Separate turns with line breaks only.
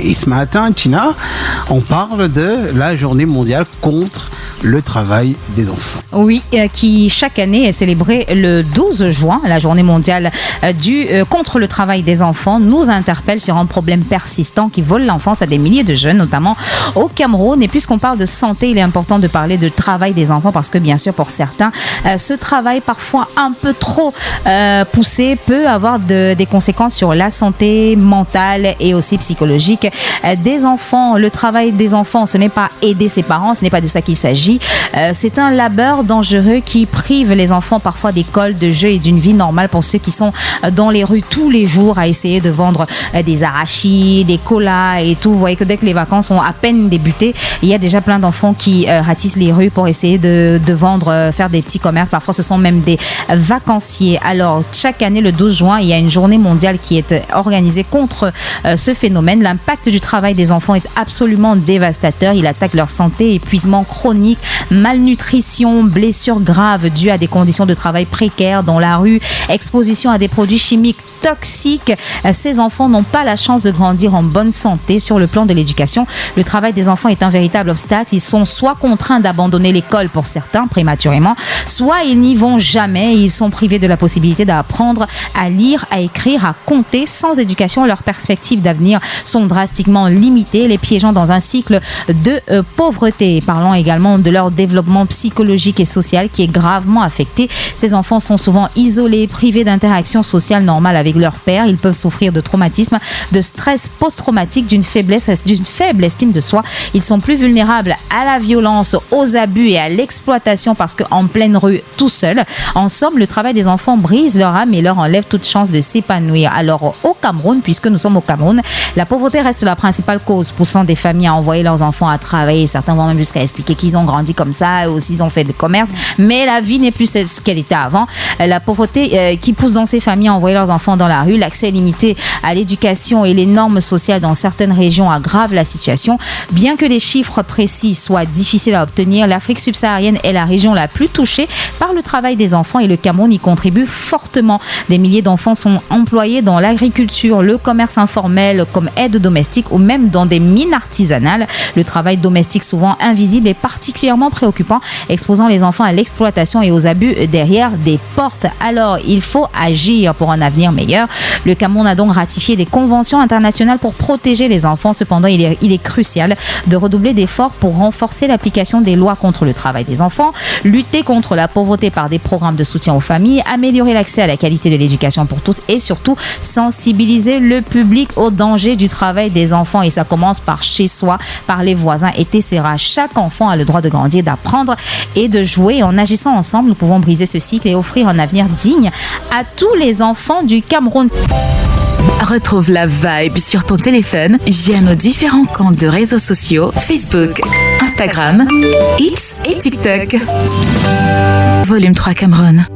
Et ce matin, Tina, on parle de la journée mondiale contre le travail des enfants.
Oui, qui chaque année est célébrée le 12 juin, la journée mondiale contre le travail des enfants, nous interpelle sur un problème persistant qui vole l'enfance à des milliers de jeunes, notamment au Cameroun. Et puisqu'on parle de santé, il est important de parler de travail des enfants parce que bien sûr pour certains, ce travail parfois un peu trop poussé peut avoir des conséquences sur la santé mentale et aussi psychologique des enfants. Le travail des enfants, ce n'est pas aider ses parents, ce n'est pas de ça qu'il s'agit. C'est un labeur dangereux qui prive les enfants parfois d'école, de jeux et d'une vie normale pour ceux qui sont dans les rues tous les jours à essayer de vendre des arachides, des colas et tout. Vous voyez que dès que les vacances ont à peine débuté, il y a déjà plein d'enfants qui ratissent les rues pour essayer de vendre, faire des petits commerces. Parfois, ce sont même des vacanciers. Alors, chaque année, le 12 juin, il y a une journée mondiale qui est organisée contre ce phénomène. L'impact du travail des enfants est absolument dévastateur. Il attaque leur santé, épuisement chronique, malnutrition, blessures graves dues à des conditions de travail précaires dans la rue, exposition à des produits chimiques toxiques. Ces enfants n'ont pas la chance de grandir en bonne santé. Sur le plan de l'éducation, le travail des enfants est un véritable obstacle. Ils sont soit contraints d'abandonner l'école pour certains prématurément, soit ils n'y vont jamais. Ils sont privés de la possibilité d'apprendre à lire, à écrire, à compter. Sans éducation, leurs perspectives d'avenir sont drastiquement limitées, les piégeant dans un cycle de pauvreté. Parlons également de leur développement psychologique et social qui est gravement affecté. Ces enfants sont souvent isolés, privés d'interaction sociale normale avec leur père. Ils peuvent souffrir de traumatisme, de stress post-traumatique, d'une faible estime de soi. Ils sont plus vulnérables à la violence, aux abus et à l'exploitation parce qu'en pleine rue, tout seuls. En somme, le travail des enfants brise leur âme et leur enlève toute chance de s'épanouir. Alors, au Cameroun, puisque nous sommes au Cameroun, la pauvreté reste la principale cause poussant des familles à envoyer leurs enfants à travailler. Certains vont même jusqu'à expliquer qu'ils ont grandi comme ça, aussi ils ont fait le commerce, mais la vie n'est plus ce qu'elle était avant. La pauvreté qui pousse dans ces familles à envoyer leurs enfants dans la rue, l'accès limité à l'éducation et les normes sociales dans certaines régions aggravent la situation. Bien que les chiffres précis soient difficiles à obtenir, l'Afrique subsaharienne est la région la plus touchée par le travail des enfants et le Cameroun y contribue fortement. Des milliers d'enfants sont employés dans l'agriculture, le commerce informel comme aide domestique ou même dans des mines artisanales. Le travail domestique souvent invisible est particulièrement préoccupant, exposant les enfants à l'exploitation et aux abus derrière des portes. Alors, il faut agir pour un avenir meilleur. Le Cameroun a donc ratifié des conventions internationales pour protéger les enfants. Cependant, il est crucial de redoubler d'efforts pour renforcer l'application des lois contre le travail des enfants, lutter contre la pauvreté par des programmes de soutien aux familles, améliorer l'accès à la qualité de l'éducation pour tous et surtout sensibiliser le public au danger du travail des enfants. Et ça commence par chez soi, par les voisins, etc. Chaque enfant a le droit de grandir, d'apprendre et de jouer. En agissant ensemble, nous pouvons briser ce cycle et offrir un avenir digne à tous les enfants du Cameroun.
Retrouve la vibe sur ton téléphone via nos différents comptes de réseaux sociaux Facebook, Instagram, X et TikTok. Volume 3 Cameroun.